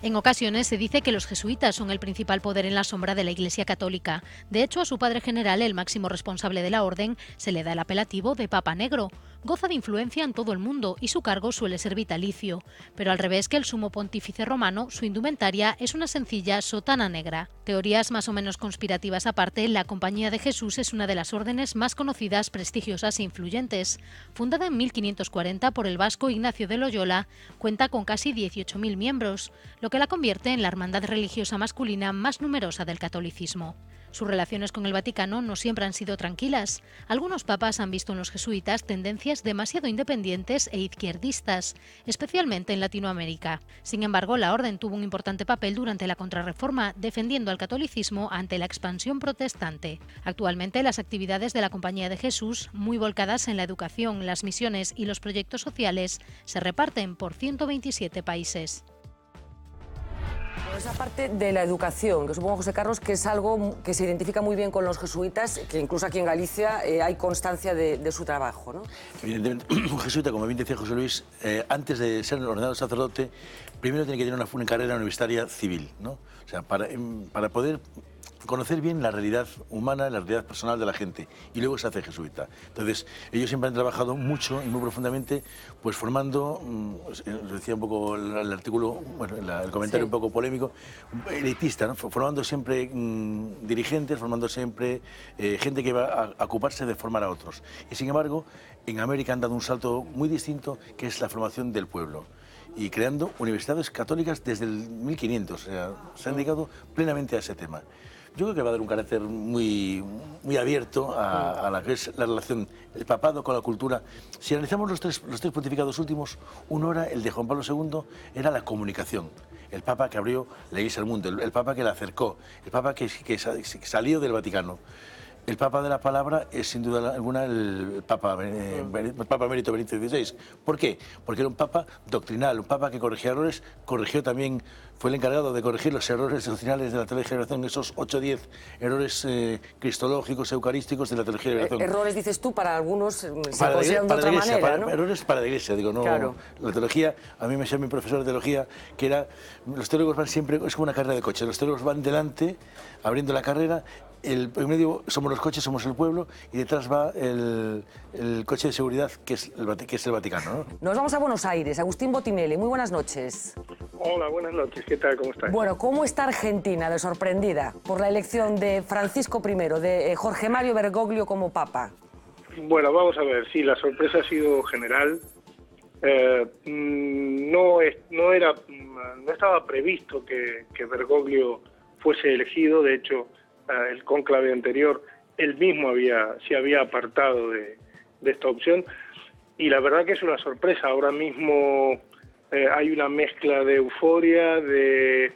En ocasiones se dice que los jesuitas son el principal poder en la sombra de la Iglesia Católica. De hecho, a su padre general, el máximo responsable de la orden, se le da el apelativo de Papa Negro. Goza de influencia en todo el mundo y su cargo suele ser vitalicio. Pero al revés que el sumo pontífice romano, su indumentaria es una sencilla sotana negra. Teorías más o menos conspirativas aparte, la Compañía de Jesús es una de las órdenes más conocidas, prestigiosas e influyentes. Fundada en 1540 por el vasco Ignacio de Loyola, cuenta con casi 18.000 miembros, lo que la convierte en la hermandad religiosa masculina más numerosa del catolicismo. Sus relaciones con el Vaticano no siempre han sido tranquilas. Algunos papas han visto en los jesuitas tendencias demasiado independientes e izquierdistas, especialmente en Latinoamérica. Sin embargo, la orden tuvo un importante papel durante la Contrarreforma, defendiendo al catolicismo ante la expansión protestante. Actualmente, las actividades de la Compañía de Jesús, muy volcadas en la educación, las misiones y los proyectos sociales, se reparten por 127 países. Esa parte de la educación, que supongo, José Carlos, que es algo que se identifica muy bien con los jesuitas, que incluso aquí en Galicia hay constancia de su trabajo, ¿no? Evidentemente, un jesuita, como bien decía José Luis, antes de ser ordenado sacerdote, primero tiene que tener una carrera universitaria civil, ¿no? O sea, para poder conocer bien la realidad humana, la realidad personal de la gente, y luego se hace jesuita. Entonces, ellos siempre han trabajado mucho y muy profundamente, pues formando, decía un poco el artículo, bueno, el comentario un poco polémico, elitista, ¿no? Formando siempre dirigentes, formando siempre gente que va a ocuparse de formar a otros. Y sin embargo, en América han dado un salto muy distinto, que es la formación del pueblo, y creando universidades católicas desde el 1500, o sea, se han dedicado plenamente a ese tema. Yo creo que va a dar un carácter muy abierto a la que es la relación del papado con la cultura. Si analizamos los tres pontificados últimos, uno era el de Juan Pablo II, era la comunicación. El Papa que abrió la Iglesia al mundo, el Papa que la acercó, el Papa que salió del Vaticano. El Papa de la Palabra es sin duda alguna el Papa Emérito Benito XVI. ¿Por qué? Porque era un Papa doctrinal, un Papa que corregía errores, fue el encargado de corregir los errores doctrinales de la teología de la liberación, esos 8 o 10 errores cristológicos, eucarísticos de la teología de la liberación. Errores, dices tú, para algunos se consideran de otra manera, ¿no? Errores para la Iglesia, digo, no. Claro. La teología, a mí me decía mi profesor de teología, que era, los teólogos van siempre, es como una carrera de coche, los teólogos van delante, abriendo la carrera, en medio somos los coches, somos el pueblo, y detrás va el coche de seguridad, que es el Vaticano, ¿no? Nos vamos a Buenos Aires. Agustín Botinelli, muy buenas noches. Hola, buenas noches. ¿Qué tal? ¿Cómo estás? Bueno, ¿cómo está Argentina de sorprendida por la elección de Francisco I, de Jorge Mario Bergoglio como Papa? Bueno, vamos a ver, sí, la sorpresa ha sido general. No estaba previsto que Bergoglio fuese elegido. De hecho, el cónclave anterior, él mismo se había apartado de esta opción. Y la verdad que es una sorpresa. Ahora mismo hay una mezcla de euforia, de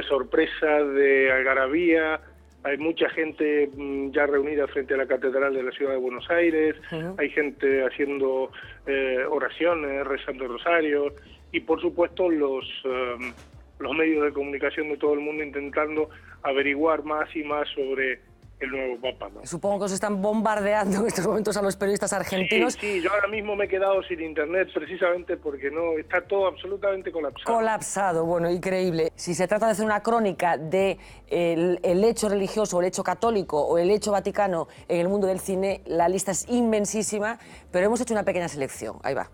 sorpresa, de algarabía. Hay mucha gente ya reunida frente a la Catedral de la Ciudad de Buenos Aires, hay gente haciendo oraciones, rezando rosarios, y por supuesto los medios de comunicación de todo el mundo intentando averiguar más y más sobre el nuevo Papa, ¿no? Supongo que os están bombardeando en estos momentos a los periodistas argentinos. Sí, yo ahora mismo me he quedado sin internet precisamente porque no está todo absolutamente colapsado. Colapsado, bueno, increíble. Si se trata de hacer una crónica de el hecho religioso, el hecho católico o el hecho vaticano en el mundo del cine, la lista es inmensísima, pero hemos hecho una pequeña selección. Ahí va.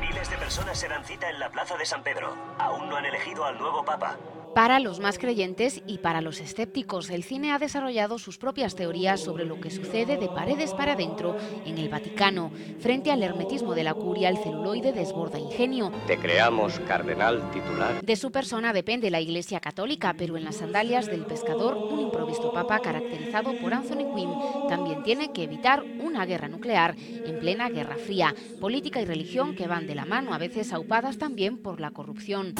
Miles de personas se dan cita en la Plaza de San Pedro. Aún no han elegido al nuevo Papa. Para los más creyentes y para los escépticos, el cine ha desarrollado sus propias teorías sobre lo que sucede de paredes para adentro en el Vaticano. Frente al hermetismo de la curia, el celuloide desborda ingenio. Te creamos cardenal titular. De su persona depende la Iglesia Católica, pero en las sandalias del pescador, un improvisto papa caracterizado por Anthony Quinn también tiene que evitar una guerra nuclear en plena Guerra Fría. Política y religión que van de la mano, a veces aupadas también por la corrupción.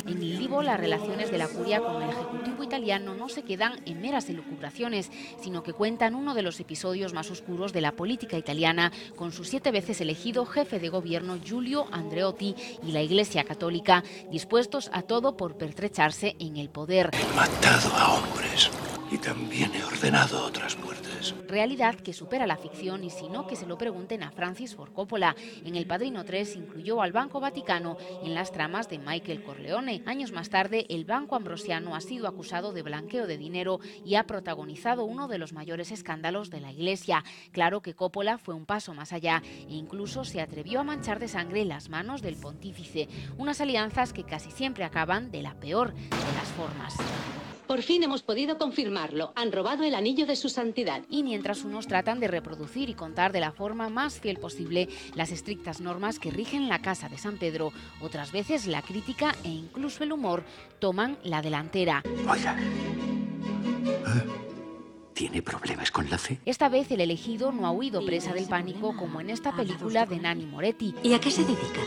En Il Divo, las relaciones de la curia con el ejecutivo italiano no se quedan en meras elucubraciones, sino que cuentan uno de los episodios más oscuros de la política italiana, con su 7 veces elegido jefe de gobierno Giulio Andreotti y la Iglesia Católica, dispuestos a todo por pertrecharse en el poder. He matado a hombres y también he ordenado otras muertes. Realidad que supera la ficción, y si no, que se lo pregunten a Francis Ford Coppola. En El Padrino 3 incluyó al Banco Vaticano en las tramas de Michael Corleone. Años más tarde, el Banco Ambrosiano ha sido acusado de blanqueo de dinero y ha protagonizado uno de los mayores escándalos de la Iglesia. Claro que Coppola fue un paso más allá e incluso se atrevió a manchar de sangre las manos del pontífice. Unas alianzas que casi siempre acaban de la peor de las formas. Por fin hemos podido confirmarlo. Han robado el anillo de su santidad. Y mientras unos tratan de reproducir y contar de la forma más fiel posible las estrictas normas que rigen la Casa de San Pedro, otras veces la crítica e incluso el humor toman la delantera. Oiga, ¿tiene problemas con la fe? Esta vez el elegido no ha huido presa del pánico como en esta película de Nanni Moretti. ¿Y a qué se dedica?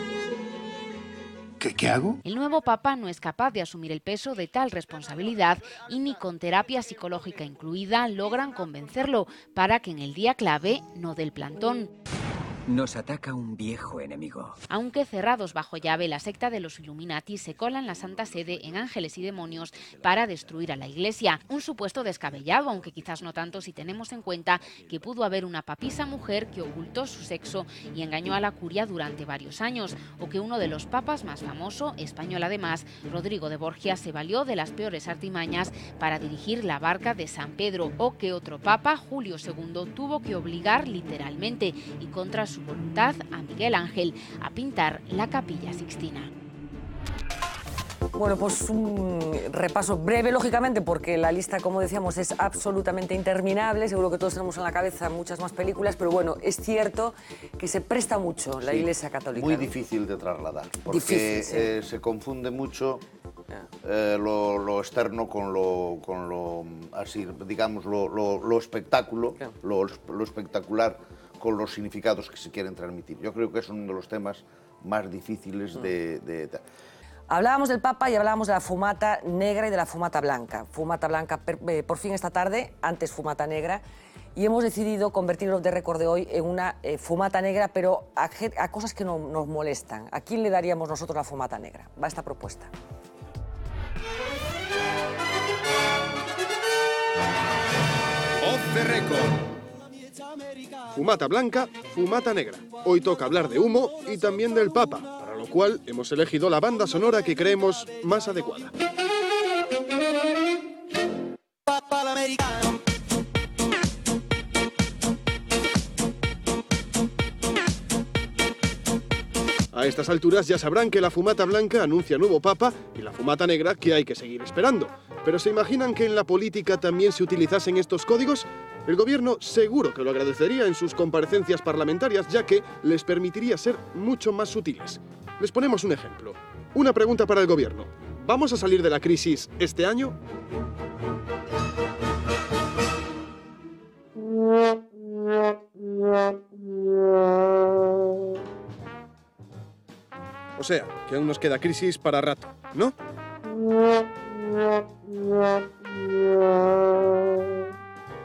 ¿Qué hago? El nuevo Papa no es capaz de asumir el peso de tal responsabilidad y ni con terapia psicológica incluida logran convencerlo para que en el día clave no dé el plantón. Nos ataca un viejo enemigo. Aunque cerrados bajo llave, la secta de los Illuminati se cola en la Santa Sede en Ángeles y Demonios para destruir a la Iglesia. Un supuesto descabellado, aunque quizás no tanto si tenemos en cuenta que pudo haber una papisa mujer que ocultó su sexo y engañó a la curia durante varios años, o que uno de los papas más famoso, español además, Rodrigo de Borgia, se valió de las peores artimañas para dirigir la barca de San Pedro, o que otro papa, Julio II, tuvo que obligar literalmente y contra su voluntad a Miguel Ángel a pintar la Capilla Sixtina. Bueno, pues un repaso breve, lógicamente, porque la lista, como decíamos, es absolutamente interminable. Seguro que todos tenemos en la cabeza muchas más películas, pero bueno, es cierto que se presta mucho la Iglesia Católica. Muy difícil de trasladar, porque se confunde mucho lo externo con lo así, digamos, lo espectáculo, lo espectacular, con los significados que se quieren transmitir. Yo creo que es uno de los temas más difíciles de... Hablábamos del Papa y hablábamos de la fumata negra y de la fumata blanca. Fumata blanca por fin esta tarde, antes fumata negra, y hemos decidido convertirlo de récord de hoy en una fumata negra, pero a cosas que nos molestan. ¿A quién le daríamos nosotros la fumata negra? Va esta propuesta. Off the record. Fumata blanca, fumata negra. Hoy toca hablar de humo y también del Papa, para lo cual hemos elegido la banda sonora que creemos más adecuada. A estas alturas ya sabrán que la fumata blanca anuncia nuevo Papa y la fumata negra que hay que seguir esperando. ¿Pero se imaginan que en la política también se utilizasen estos códigos? El Gobierno seguro que lo agradecería en sus comparecencias parlamentarias, ya que les permitiría ser mucho más sutiles. Les ponemos un ejemplo. Una pregunta para el Gobierno. ¿Vamos a salir de la crisis este año? O sea, que aún nos queda crisis para rato, ¿no?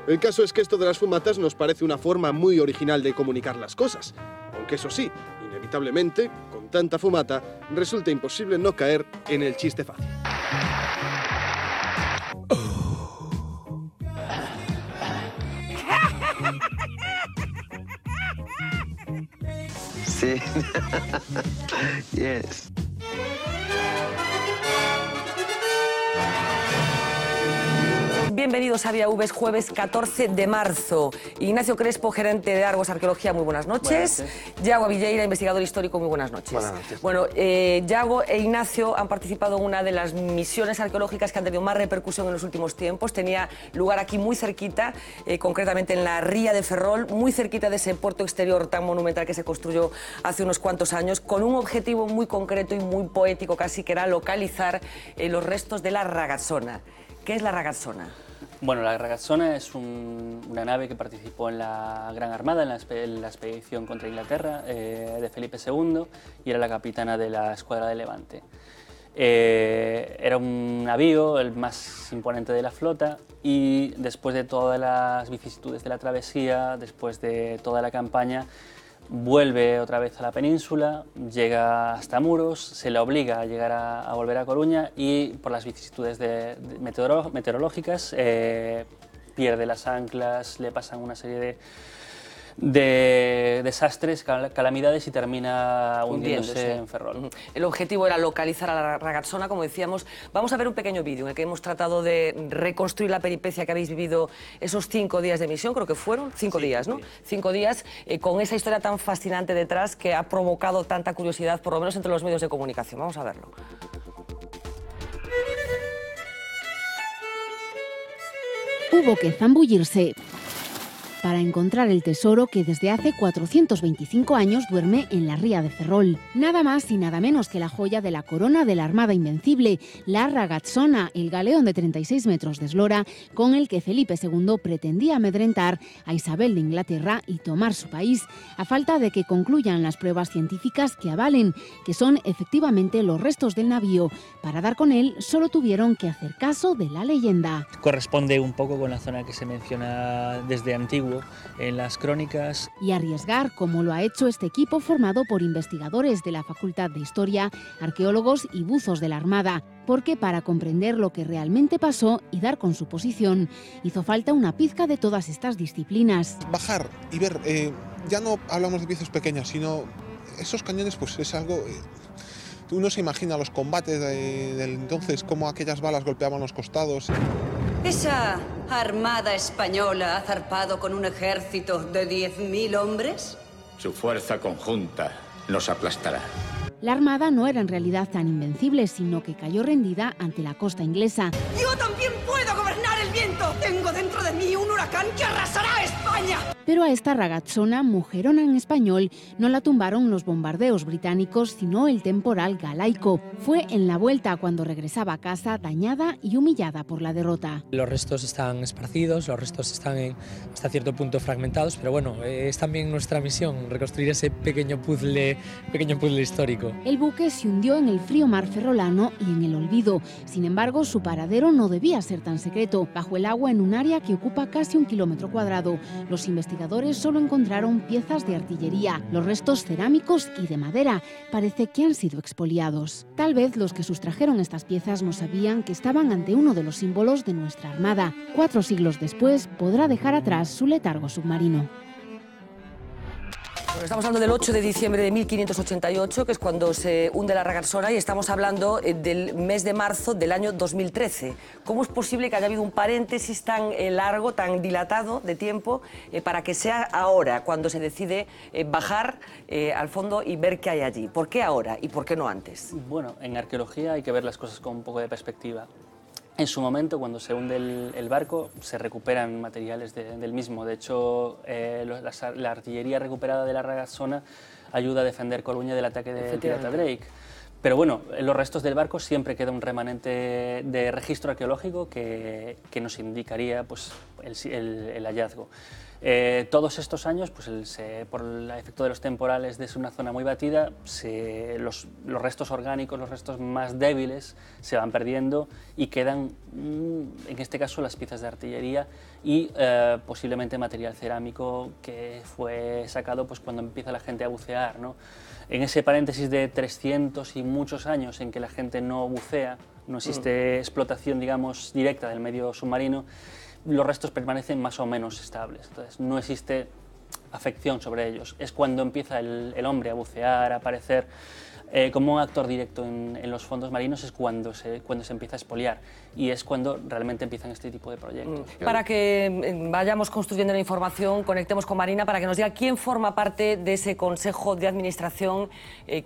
El caso es que esto de las fumatas nos parece una forma muy original de comunicar las cosas. Aunque eso sí, inevitablemente, con tanta fumata, resulta imposible no caer en el chiste fácil. Sí. Yes. Bienvenidos a Vía V, jueves 14 de marzo. Ignacio Crespo, gerente de Argos Arqueología, muy buenas noches. Yago Villeira, investigador histórico, muy buenas noches. Buenas noches. Bueno, Yago e Ignacio han participado en una de las misiones arqueológicas que han tenido más repercusión en los últimos tiempos. Tenía lugar aquí muy cerquita, concretamente en la Ría de Ferrol, muy cerquita de ese puerto exterior tan monumental que se construyó hace unos cuantos años, con un objetivo muy concreto y muy poético casi, que era localizar los restos de la Ragazzona. ¿Qué es la Ragazzona? Bueno, la Ragazzona es una nave que participó en la Gran Armada, en la expedición contra Inglaterra de Felipe II, y era la capitana de la escuadra de Levante. Era un navío, el más imponente de la flota, y después de todas las vicisitudes de la travesía, después de toda la campaña, vuelve otra vez a la península, llega hasta Muros, se le obliga a llegar a volver a Coruña y por las vicisitudes meteorológicas pierde las anclas, le pasan una serie de desastres, calamidades y termina hundiéndose en Ferrol. El objetivo era localizar a la Ragazzona, como decíamos. Vamos a ver un pequeño vídeo en el que hemos tratado de reconstruir la peripecia que habéis vivido esos 5 días de misión, creo que fueron 5 días, ¿no? 5 días con esa historia tan fascinante detrás que ha provocado tanta curiosidad, por lo menos entre los medios de comunicación. Vamos a verlo. Hubo que zambullirse para encontrar el tesoro que desde hace 425 años duerme en la Ría de Ferrol. Nada más y nada menos que la joya de la corona de la Armada Invencible, la Ragazzona, el galeón de 36 metros de eslora con el que Felipe II pretendía amedrentar a Isabel de Inglaterra y tomar su país, a falta de que concluyan las pruebas científicas que avalen que son efectivamente los restos del navío. Para dar con él solo tuvieron que hacer caso de la leyenda. Corresponde un poco con la zona que se menciona desde antiguo en las crónicas. Y arriesgar, como lo ha hecho este equipo formado por investigadores de la Facultad de Historia, arqueólogos y buzos de la Armada, porque para comprender lo que realmente pasó y dar con su posición, hizo falta una pizca de todas estas disciplinas. Bajar y ver, ya no hablamos de piezas pequeñas, sino esos cañones, pues es algo... Uno se imagina los combates del entonces, cómo aquellas balas golpeaban los costados. ¿Esa armada española ha zarpado con un ejército de 10.000 hombres? Su fuerza conjunta nos aplastará. La Armada no era en realidad tan invencible, sino que cayó rendida ante la costa inglesa. ¡Yo también puedo gobernar el viento! ¡Tengo dentro de mí un huracán que arrasará España! Pero a esta Ragazzona, mujerona en español, no la tumbaron los bombardeos británicos, sino el temporal galaico. Fue en la vuelta cuando regresaba a casa dañada y humillada por la derrota. Los restos están esparcidos, los restos están hasta cierto punto fragmentados, pero bueno, es también nuestra misión reconstruir ese pequeño puzzle histórico. El buque se hundió en el frío mar ferrolano y en el olvido. Sin embargo, su paradero no debía ser tan secreto. Bajo el agua, en un área que ocupa casi 1 kilómetro cuadrado, los investigadores solo encontraron piezas de artillería, los restos cerámicos y de madera. Parece que han sido expoliados. Tal vez los que sustrajeron estas piezas no sabían que estaban ante uno de los símbolos de nuestra Armada. 4 siglos después, podrá dejar atrás su letargo submarino. Bueno, estamos hablando del 8 de diciembre de 1588, que es cuando se hunde la Ragazzona, y estamos hablando del mes de marzo del año 2013. ¿Cómo es posible que haya habido un paréntesis tan largo, tan dilatado de tiempo, para que sea ahora, cuando se decide bajar al fondo y ver qué hay allí? ¿Por qué ahora y por qué no antes? Bueno, en arqueología hay que ver las cosas con un poco de perspectiva. En su momento, cuando se hunde el barco, se recuperan materiales del mismo. De hecho, la artillería recuperada de la Ragazzona ayuda a defender Coruña del ataque del pirata Drake. Pero bueno, en los restos del barco siempre queda un remanente de registro arqueológico que nos indicaría pues, el hallazgo. Todos estos años, pues por el efecto de los temporales, de ser una zona muy batida, los restos orgánicos, los restos más débiles, se van perdiendo y quedan, en este caso, las piezas de artillería y posiblemente material cerámico que fue sacado pues, cuando empieza la gente a bucear, ¿no? En ese paréntesis de 300 y muchos años en que la gente no bucea, no existe explotación, digamos, directa del medio submarino, los restos permanecen más o menos estables. Entonces, no existe afección sobre ellos. Es cuando empieza el hombre a bucear, a aparecer como un actor directo en los fondos marinos, es cuando se empieza a expoliar y es cuando realmente empiezan este tipo de proyectos. Para que vayamos construyendo la información, conectemos con Marina para que nos diga quién forma parte de ese Consejo de Administración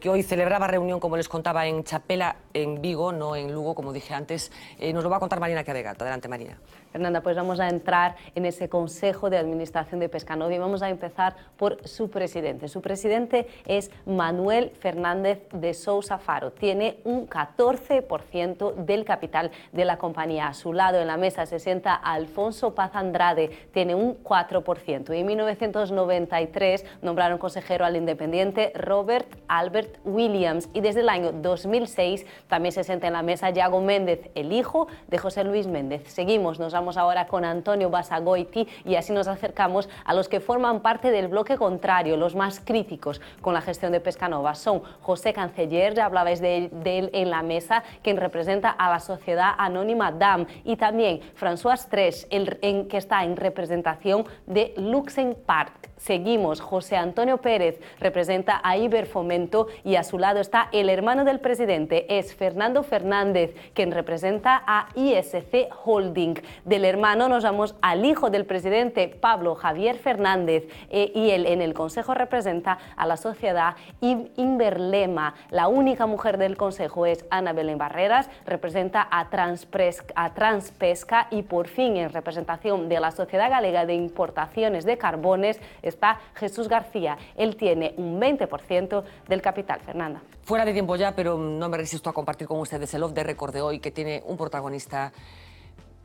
que hoy celebraba reunión, como les contaba, en Chapela, en Vigo, no en Lugo, como dije antes. Nos lo va a contar Marina Cabegato. Adelante, Marina. Fernanda, pues vamos a entrar en ese Consejo de Administración de Pescanova y vamos a empezar por su presidente. Su presidente es Manuel Fernández de Sousa Faro. Tiene un 14% del capital de la compañía. A su lado en la mesa se sienta Alfonso Paz Andrade, tiene un 4%. Y en 1993 nombraron consejero al independiente Robert Albert Williams. Y desde el año 2006 también se sienta en la mesa Yago Méndez, el hijo de José Luis Méndez. Seguimos, nos vamos ahora con Antonio Basagoiti y así nos acercamos a los que forman parte del bloque contrario, los más críticos con la gestión de Pescanova. Son José Canceller, ya hablabais de él en la mesa, quien representa a la sociedad anónima DAM, y también François Tres, que está en representación de Luxem Park. Seguimos, José Antonio Pérez representa a Iberfomento y a su lado está el hermano del presidente, es Fernando Fernández, quien representa a ISC Holding. Del hermano nos vamos al hijo del presidente, Pablo Javier Fernández, y él en el consejo representa a la sociedad Inverlema. La única mujer del consejo es Ana Belén Barreras, representa a Transpesca, y por fin en representación de la Sociedad Galega de Importaciones de Carbones está Jesús García. Él tiene un 20% del capital. Fernanda. Fuera de tiempo ya, pero no me resisto a compartir con ustedes el off the record de hoy, que tiene un protagonista,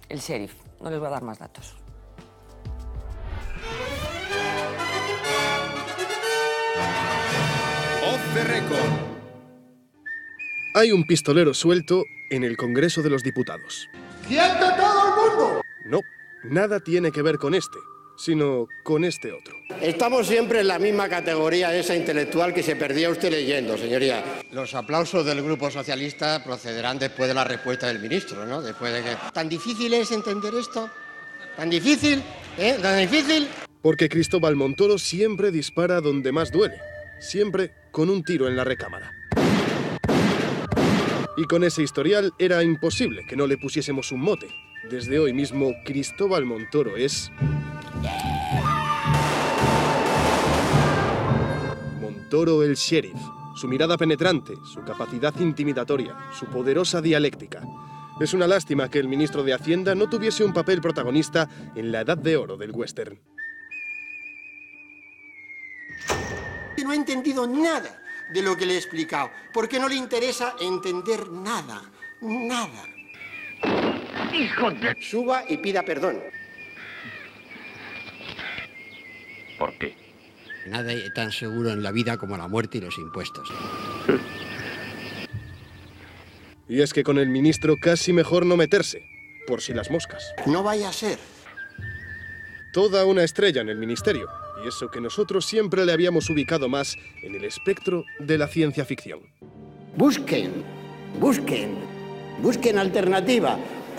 el sheriff. No les voy a dar más datos. Off the record. Hay un pistolero suelto en el Congreso de los Diputados. ¡Quieto todo el mundo! No, nada tiene que ver con este, sino con este otro. Estamos siempre en la misma categoría de esa intelectual que se perdía usted leyendo, señoría. Los aplausos del Grupo Socialista procederán después de la respuesta del ministro, ¿no? Después de que... ¿Tan difícil es entender esto? ¿Tan difícil? ¿Tan difícil? Porque Cristóbal Montoro siempre dispara donde más duele. Siempre con un tiro en la recámara. Y con ese historial era imposible que no le pusiésemos un mote. Desde hoy mismo, Cristóbal Montoro es... Montoro el sheriff. Su mirada penetrante, su capacidad intimidatoria, su poderosa dialéctica. Es una lástima que el ministro de Hacienda no tuviese un papel protagonista en la edad de oro del western. No he entendido nada de lo que le he explicado, porque no le interesa entender nada, nada. ¡Hijo de...! Suba y pida perdón. ¿Por qué? Nada es tan seguro en la vida como la muerte y los impuestos. Y es que con el ministro casi mejor no meterse, por si las moscas. No vaya a ser. Toda una estrella en el ministerio, y eso que nosotros siempre le habíamos ubicado más en el espectro de la ciencia ficción. Busquen alternativa.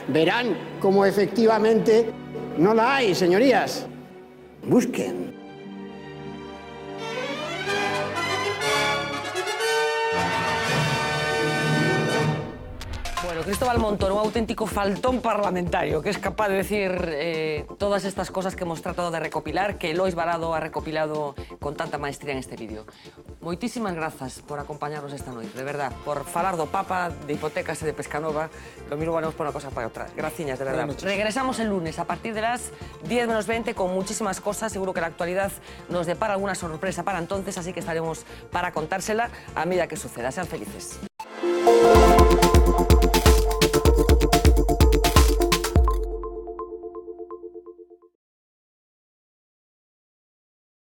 Verán cómo efectivamente no la hay, señorías. Busquen. Bueno, Cristóbal Montoro, un auténtico faltón parlamentario que es capaz de decir todas estas cosas que hemos tratado de recopilar, que Elois Varado ha recopilado con tanta maestría en este vídeo. Moitísimas grazas por acompañarnos esta noite, de verdad, por falar do Papa, de hipotecas e de Pescanova, lo mismo valemos por una cosa para otra. Graciñas, de verdad. Regresamos el lunes a partir de las 10 menos 20 con muchísimas cosas, seguro que la actualidad nos depara alguna sorpresa para entonces, así que estaremos para contársela a medida que suceda. Sean felices.